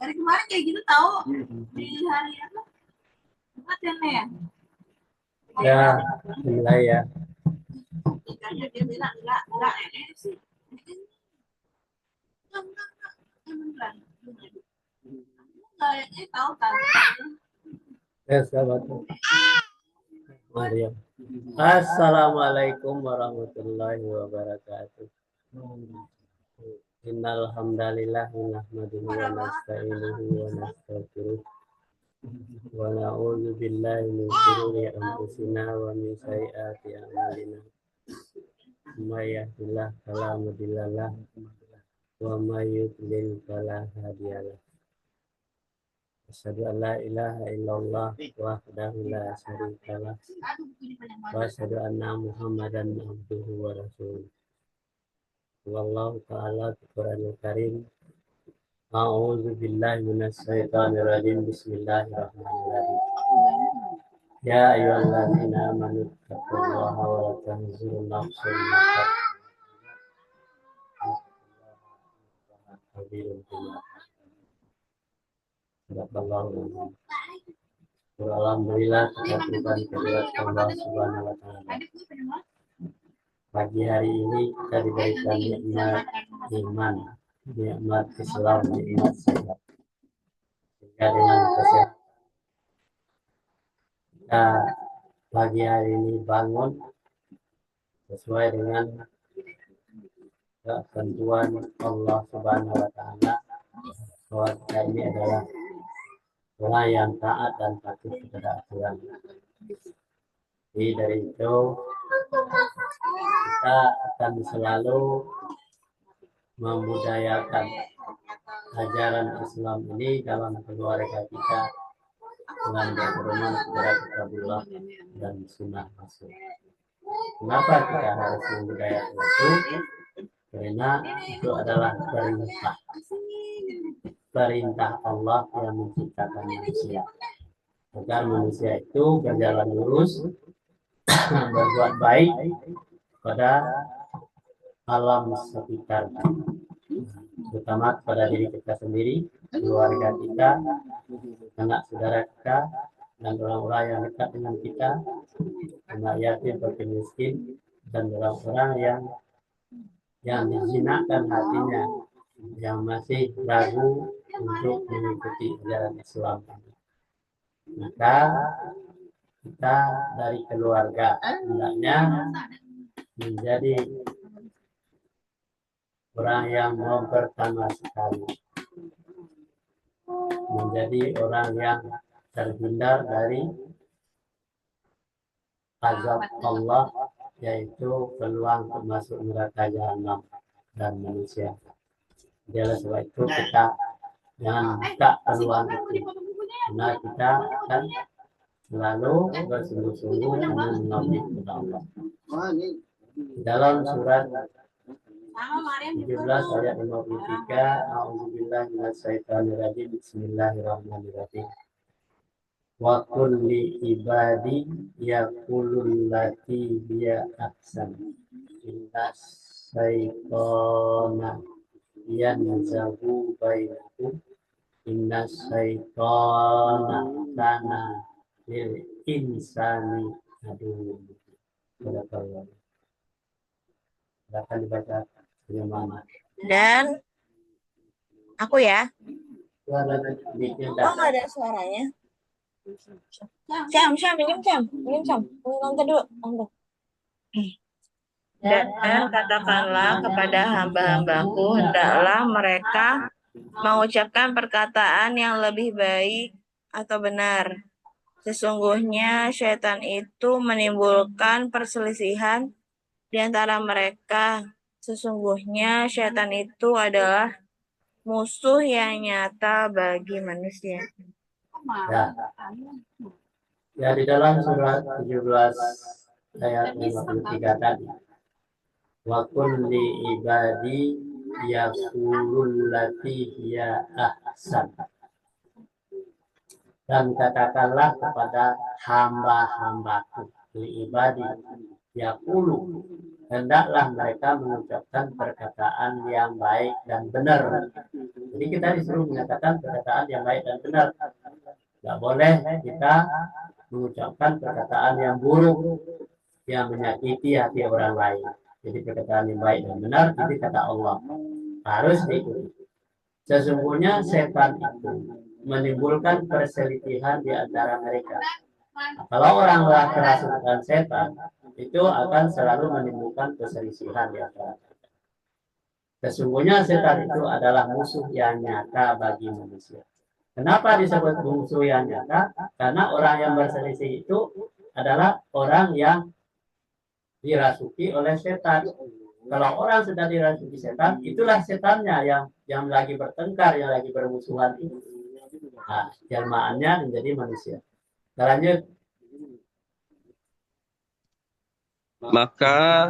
Dari kemarin kayak gitu tahu di hari apa? Jumat ya? Ya, mulai ya. Ikannya dia bilang enggak sih. Enggak. Kayaknya tahu kan. Ya, sahabat. Mari. Assalamualaikum warahmatullahi wabarakatuh. Innal hamdalillah nahmaduhu wa nasta'inuhu wa nastaghfiruh wa na'udzu billahi min shururi anfusina wa min sayyiati a'malina. May yahdihillahu fala mudilla lahu wa may yudlil fala hadiya lahu. Asyhadu an la ilaha illallah wahdahu la syarika lah wa asyhadu anna Muhammadan abduhu wa rasuluh. Wallahu ta'ala Al-Qur'anul Karim. A'udzu billahi minasy syaithanir rajim. Bismillahirrahmanirrahim. Ya ayyuhalladzina amanu taqullaha wa la tanzuru nafsun ma qaddamat. Alhamdulillah kita berikan kehadirat Allah Subhanahu wa taala. Pagi hari ini kita diberikan nikmat iman, nikmat Islam, nikmat sehat. Sehingga dengan kesehatan kita pagi hari ini bangun sesuai dengan ketentuan Allah Subhanahu wa taala bahwa kita ini adalah orang yang taat dan patuh kepada aturan. Jadi dari itu kita akan selalu membudayakan ajaran Islam ini dalam keluarga kita dengan berpedoman kepada kitabullah dan sunnah Rasul. Kenapa kita harus membudayakan itu? Karena itu adalah perintah Allah yang menciptakan manusia agar manusia itu berjalan lurus, berbuat baik pada alam sekitar, terutama pada diri kita sendiri, keluarga kita, anak saudara kita, dan orang-orang yang dekat dengan kita, anak yatim, fakir miskin, dan orang-orang yang dijinakkan hatinya, yang masih ragu untuk mengikuti ajaran Islam. Maka kita dari keluarga hendaknya menjadi orang yang pertama sekali, menjadi orang yang terhindar dari azab Allah, yaitu peluang untuk masuk neraka jahanam dan manusia. Jadi sebab itu kita jangan buka peluang itu, karena kita akan selalu bersungguh-sungguh mengabdi kepada Allah. Dalam surat 17 ayat 53, A'udzubillahi minasyaitonir rajim. Bismillahirrahmanirrahim. Wa qul li ibadi yaqulul lati hiya ahsan. Inna syaitana yanzahu bainakum. Inna syaitana kana lil insani aduh. Silakan dibaca bagaimana. Dan aku ya. Oh, nggak ada suaranya. Minum lantai dulu. Dan katakanlah kepada hamba-hambaku, hendaklah mereka mengucapkan perkataan yang lebih baik atau benar. Sesungguhnya syaitan itu menimbulkan perselisihan di antara mereka. Sesungguhnya syaitan itu adalah musuh yang nyata bagi manusia. Ya, di dalam surat 17 ayat 53 tadi, wa kulli ibadi yaqulul lati hiya ahsan. Dan katakanlah kepada hamba-hambaku, li ibadi yaqulu, hendaklah mereka mengucapkan perkataan yang baik dan benar. Jadi kita disuruh mengatakan perkataan yang baik dan benar. Tidak boleh kita mengucapkan perkataan yang buruk, yang menyakiti hati orang lain. Jadi perkataan yang baik dan benar, itu kata Allah, harus diikuti. Sesungguhnya setan itu menimbulkan perselisihan di antara mereka. Kalau orang kerasukan setan, itu akan selalu menimbulkan perselisihan di antara mereka. Sesungguhnya setan itu adalah musuh yang nyata bagi manusia. Kenapa disebut musuh yang nyata? Karena orang yang berselisih itu adalah orang yang dirasuki oleh setan. Kalau orang sudah dirasuki setan, itulah setannya yang lagi bertengkar, yang lagi bermusuhan itu. Nah, jelmaannya menjadi manusia. Kita lanjut. Maka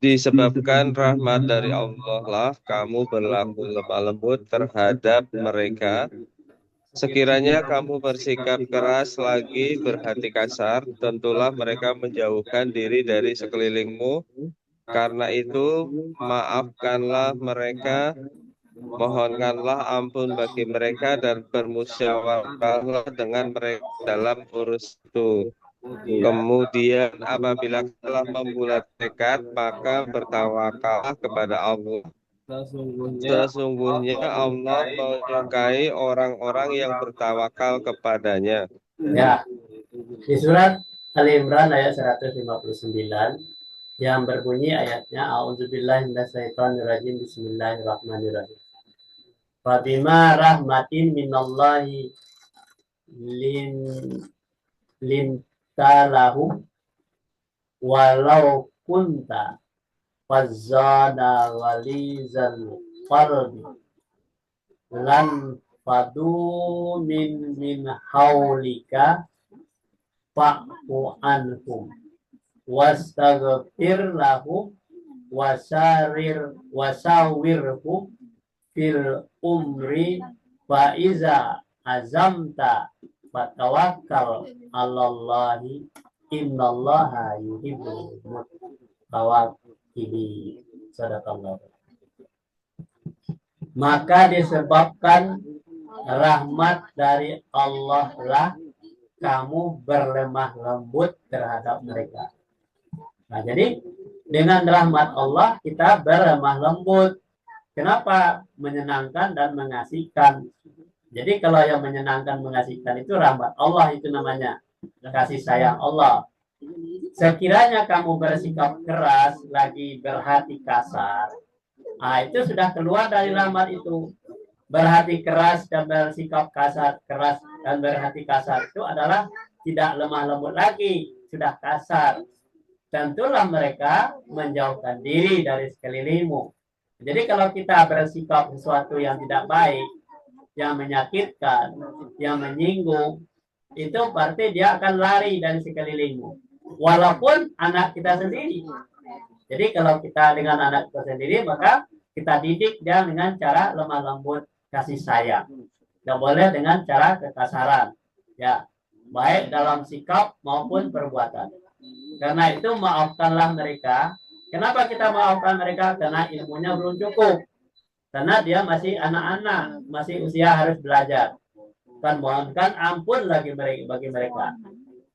disebabkan rahmat dari Allah lah kamu berlaku lemah lembut terhadap mereka. Sekiranya kamu bersikap keras lagi berhati kasar, tentulah mereka menjauhkan diri dari sekelilingmu. Karena itu, maafkanlah mereka, mohonkanlah ampun bagi mereka, dan bermusyawarahlah dengan mereka dalam urus itu. Kemudian apabila telah membulat tekad, maka bertawakallah kepada Allah. Sesungguhnya Allah menyukai orang-orang yang bertawakal kepadanya. Ya, di surat Ali Imran ayat 159 yang berbunyi ayatnya A'udzubillahi minasyaitonirrajim Bismillahirrahmanirrahim. Fabima rahmatin minallahi lintalahu walau kunta fazzana walizal qalbi lan fadu min haulika fa'fu anhum wastaghfir lahum wasawirhum fil umri fa iza azamta fatawakkal 'alallahi innallaha yuhibbul mutawakkilin. Sadaqallah. Maka disebabkan rahmat dari Allah lah kamu berlemah lembut terhadap mereka. Nah, jadi dengan rahmat Allah kita berlemah lembut. Kenapa? Menyenangkan dan mengasihkan. Jadi kalau yang menyenangkan mengasihkan itu rahmat Allah, itu namanya kasih sayang Allah. Sekiranya kamu bersikap keras lagi berhati kasar, nah itu sudah keluar dari rahmat itu. Berhati keras dan bersikap kasar, keras dan berhati kasar itu adalah tidak lemah lembut lagi, sudah kasar. Tentulah mereka menjauhkan diri dari sekelilingmu. Jadi kalau kita bersikap sesuatu yang tidak baik, yang menyakitkan, yang menyinggung, itu berarti dia akan lari dari sekelilingmu. Walaupun anak kita sendiri. Jadi kalau kita dengan anak kita sendiri, maka kita didik dia dengan cara lemah lembut, kasih sayang. Tidak boleh dengan cara kekasaran. Ya, baik dalam sikap maupun perbuatan. Karena itu maafkanlah mereka. Kenapa kita maafkan mereka? Karena ilmunya belum cukup. Karena dia masih anak-anak, masih usia harus belajar. Kan mohonkan ampun lagi bagi mereka.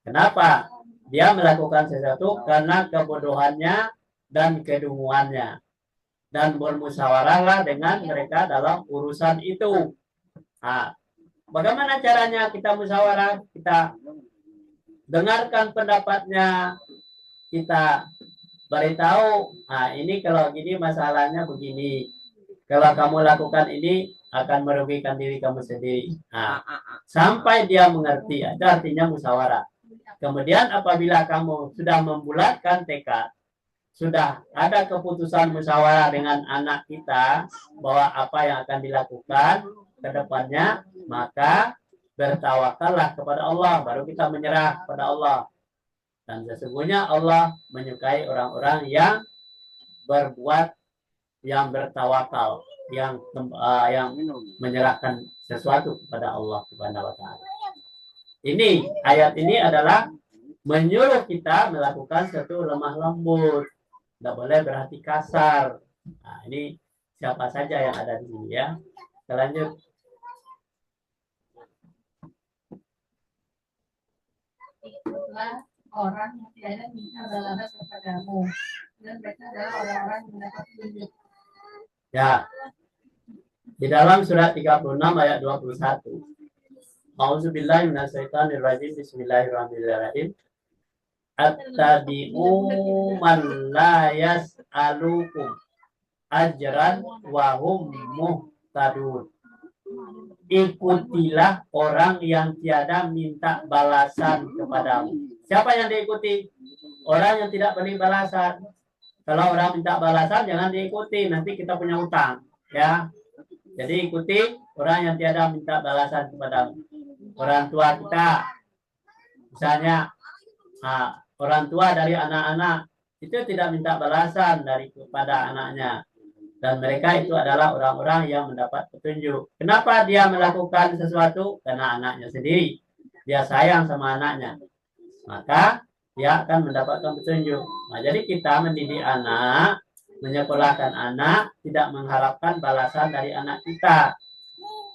Kenapa? Dia melakukan sesuatu karena kebodohannya dan kedunguannya. Dan bermusyawarahlah dengan mereka dalam urusan itu. Nah, bagaimana caranya kita musyawarah? Kita dengarkan pendapatnya, kita beritahu, nah ini kalau gini masalahnya begini. Kalau kamu lakukan ini akan merugikan diri kamu sendiri. Nah, sampai dia mengerti, itu artinya musyawarah. Kemudian apabila kamu sudah membulatkan tekad, sudah ada keputusan musyawarah dengan anak kita bahwa apa yang akan dilakukan ke depannya, maka bertawakallah kepada Allah, baru kita menyerah kepada Allah. Dan sesungguhnya Allah menyukai orang-orang yang berbuat, yang bertawakal, yang menyerahkan sesuatu kepada Allah Subhanahu wa taala. Ini ayat ini adalah menyuruh kita melakukan satu lemah lembut. Tidak boleh berhati kasar. Nah, ini siapa saja yang ada di sini ya. Kita lanjut. Itulah orang yang tiada minta balas kepadamu, dan mereka adalah orang-orang yang mendapat petunjuk. Ya. Di dalam surat 36 ayat 21. Auzubillahi minasyaitonirrajim. Bismillahirrahmanirrahim. Attabi'u man la yas'alukum ajran wa hum muhtadun. Ikutilah orang yang tiada minta balasan kepadamu. Siapa yang diikuti? Orang yang tidak beri balasan. Kalau orang minta balasan jangan diikuti, nanti kita punya utang, ya. Jadi ikuti orang yang tiada minta balasan kepadamu. Orang tua kita, misalnya orang tua dari anak-anak itu tidak minta balasan dari kepada anaknya, dan mereka itu adalah orang-orang yang mendapat petunjuk. Kenapa dia melakukan sesuatu? Karena anaknya sendiri, dia sayang sama anaknya, maka dia akan mendapatkan petunjuk. Nah, jadi kita mendidik anak, menyekolahkan anak, tidak mengharapkan balasan dari anak kita,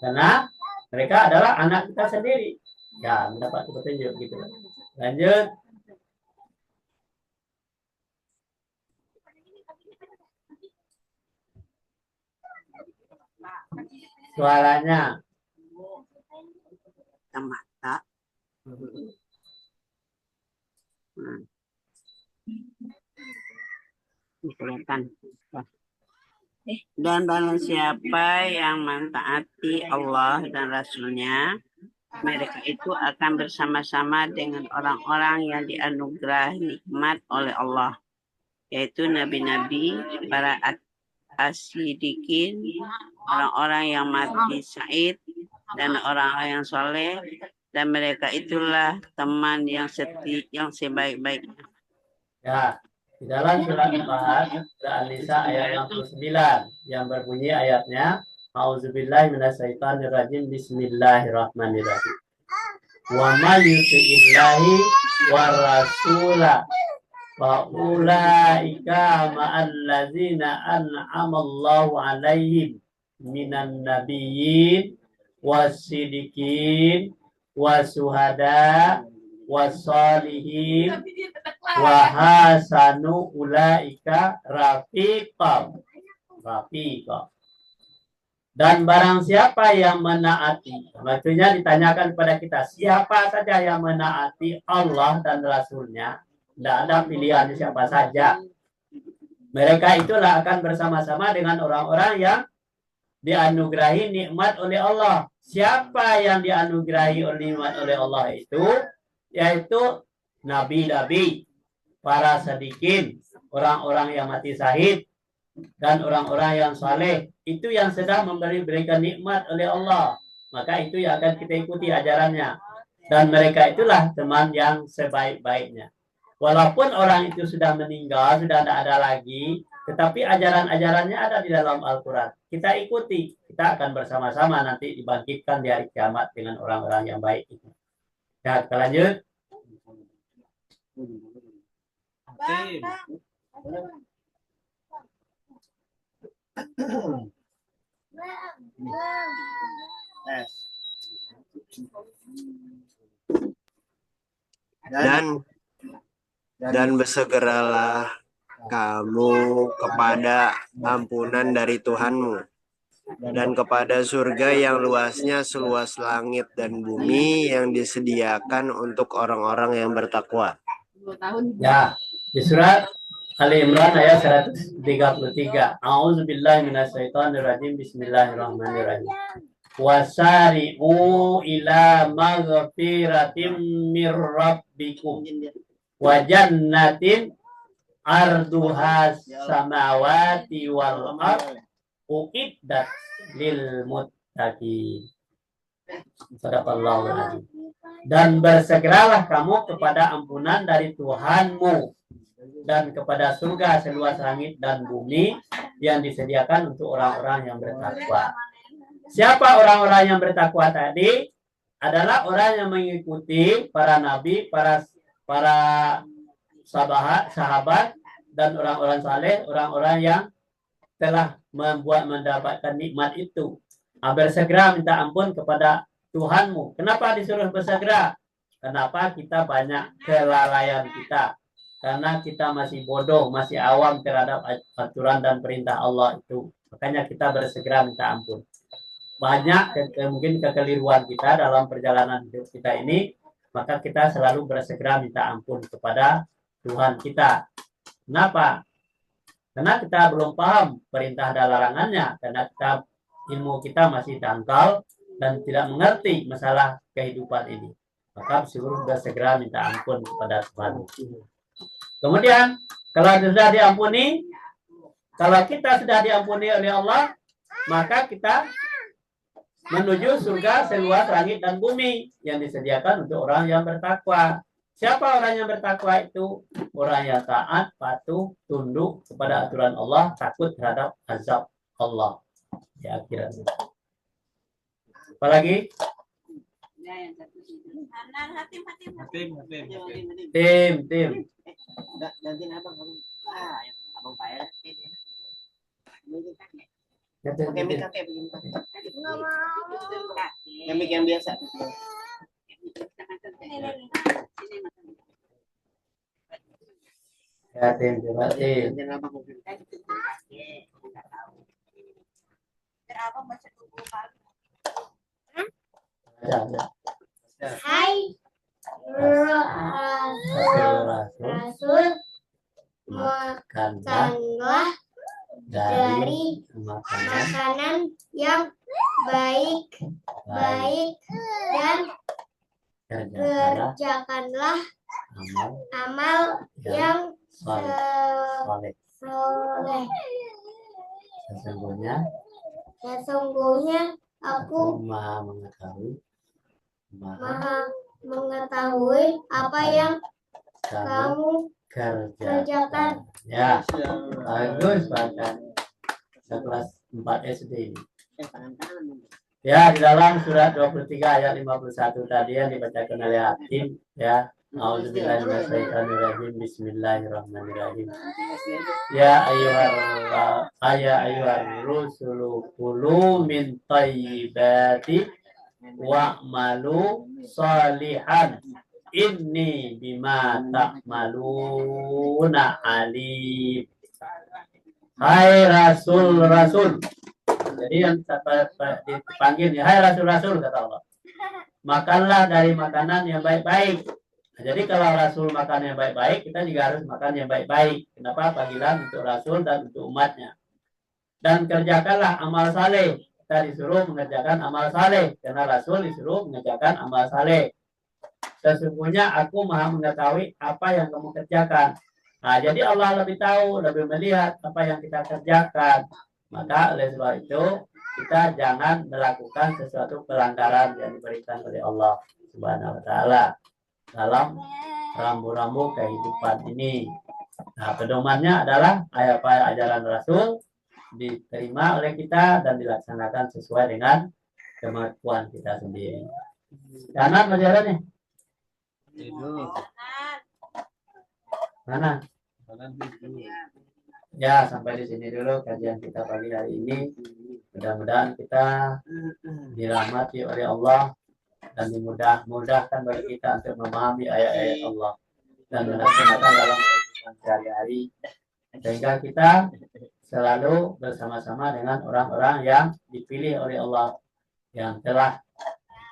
karena mereka adalah anak kita sendiri, ya mendapat petunjuk gitu. Lanjut. Suaranya mata. Kelihatan. Dan barang siapa yang mentaati Allah dan Rasulnya, mereka itu akan bersama-sama dengan orang-orang yang dianugerahi nikmat oleh Allah, yaitu nabi-nabi, para as-siddiqin, orang-orang yang mati syahid, dan orang-orang yang soleh, dan mereka itulah teman yang sebaik-baiknya. Ya, di dalam surat 4 An-Nisa ayat 69 yang berbunyi ayatnya, A'udzubillahi minasyaitonirrajim. Bismillahirrahmanirrahim. Wa may yuti'illahi war rasula wa ulaika ma'allazina an'amallahu 'alaihim minan nabiyyin was-siddiqin was-syuhada was-sholihin wa hasanu ulaika rafiqa. Dan barang siapa yang menaati, maksudnya ditanyakan kepada kita, siapa saja yang menaati Allah dan Rasulnya, tidak ada pilihan siapa saja. Mereka itulah akan bersama-sama dengan orang-orang yang dianugerahi nikmat oleh Allah. Siapa yang dianugerahi nikmat oleh Allah itu, yaitu nabi-nabi, para sadikin, orang-orang yang mati syahid, dan orang-orang yang saleh, itu yang sedang berikan nikmat oleh Allah. Maka itu yang akan kita ikuti ajarannya. Dan mereka itulah teman yang sebaik-baiknya. Walaupun orang itu sudah meninggal, sudah tidak ada lagi, tetapi ajaran-ajarannya ada di dalam Al-Quran. Kita ikuti, kita akan bersama-sama nanti dibangkitkan di hari kiamat dengan orang-orang yang baik itu. Ya, kita lanjut. Dan bersegeralah kamu kepada ampunan dari Tuhanmu dan kepada surga yang luasnya seluas langit dan bumi yang disediakan untuk orang-orang yang bertakwa. Ya, di surat Ali Imran ayat 133. A'udzubillahi minasyaitonirrajim. Bismillahirrahmanirrahim. Wasari'u ila maghfiratim mir rabbikum wa jannatin arduha samawati wal ard uiddat lil muttaqin. Sadaqallahul azim. Dan bersegeralah kamu kepada ampunan dari Tuhanmu dan kepada surga seluas langit dan bumi yang disediakan untuk orang-orang yang bertakwa. Siapa orang-orang yang bertakwa tadi? Adalah orang yang mengikuti para nabi, para sahabat dan orang-orang saleh, orang-orang yang telah mendapatkan nikmat itu. Bersegera minta ampun kepada Tuhanmu. Kenapa disuruh bersegera? Kenapa kita banyak kelalaian kita? Karena kita masih bodoh, masih awam terhadap aturan dan perintah Allah itu. Makanya kita bersegera minta ampun. Banyak mungkin kekeliruan kita dalam perjalanan hidup kita ini, maka kita selalu bersegera minta ampun kepada Tuhan kita. Kenapa? Karena kita belum paham perintah dan larangannya, karena ilmu kita masih dangkal dan tidak mengerti masalah kehidupan ini. Maka disuruh bersegera minta ampun kepada Tuhan. Kemudian, kalau sudah diampuni, kalau kita sudah diampuni oleh Allah, maka kita menuju surga seluas langit dan bumi yang disediakan untuk orang yang bertakwa. Siapa orang yang bertakwa itu? Orang yang taat, patuh, tunduk kepada aturan Allah, takut terhadap azab Allah di akhirat. Apalagi? Tim. Gantiin abang. Abang Pak Pakai mic kakek begini. Yang mic yang biasa. Ya, tim. Hai Rasul, makanlah dari makanan yang baik dan kerjakanlah amal yang soleh. Sesungguhnya aku maha mengetahui apa yang kamu kerjakan. Ya, bagus banget. Kelas 4 SD ini. Ya, di dalam surat 23 ayat 51 tadi yang dibacakan oleh Hatim, ya. A'udzubillahiminasyaitonirrajim. Bismillahirrahmanirrahim. Ya ayyuhar rusulu kulu min thayyibati wa'malu shalihan inni bima ta'maluna alim. Hai Rasul. Jadi yang dipanggil, hai Rasul kata Allah. Makanlah dari makanan yang baik-baik. Nah, jadi kalau Rasul makan yang baik-baik, kita juga harus makan yang baik-baik. Kenapa? Panggilan untuk Rasul dan untuk umatnya. Dan kerjakanlah amal saleh. Kita disuruh mengerjakan amal saleh, karena Rasul disuruh mengerjakan amal saleh. Sesungguhnya aku maha mengetahui apa yang kamu kerjakan. Nah, jadi Allah lebih tahu, lebih melihat apa yang kita kerjakan. Maka oleh sebab itu, kita jangan melakukan sesuatu pelanggaran yang diberikan oleh Allah Subhanahu wa Ta'ala dalam rambu-rambu kehidupan ini. Nah, pedomannya adalah ajaran Rasul diterima oleh kita dan dilaksanakan sesuai dengan kemampuan kita sendiri. Kanan majalahnya. Mana? Ya, sampai di sini dulu kajian kita pagi hari ini. Mudah-mudahan kita dirahmati oleh Allah dan dimudahkan bagi kita untuk memahami ayat-ayat Allah dan melaksanakan dalam kehidupan sehari-hari, sehingga kita selalu bersama-sama dengan orang-orang yang dipilih oleh Allah, yang telah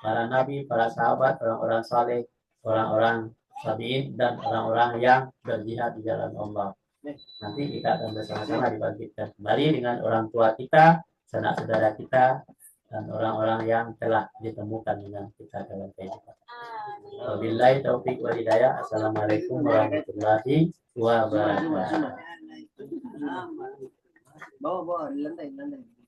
para nabi, para sahabat, orang-orang saleh, orang-orang tabi'in, dan orang-orang yang berjihad di jalan Allah. Nanti kita akan bersama-sama dibangkitkan kembali dengan orang tua kita, sanak saudara kita, dan orang-orang yang telah ditemukan dengan kita dalam kehidupan. Wabillahi taufiq wal hidayah. Assalamualaikum warahmatullahi wabarakatuh. Bawa di lantai.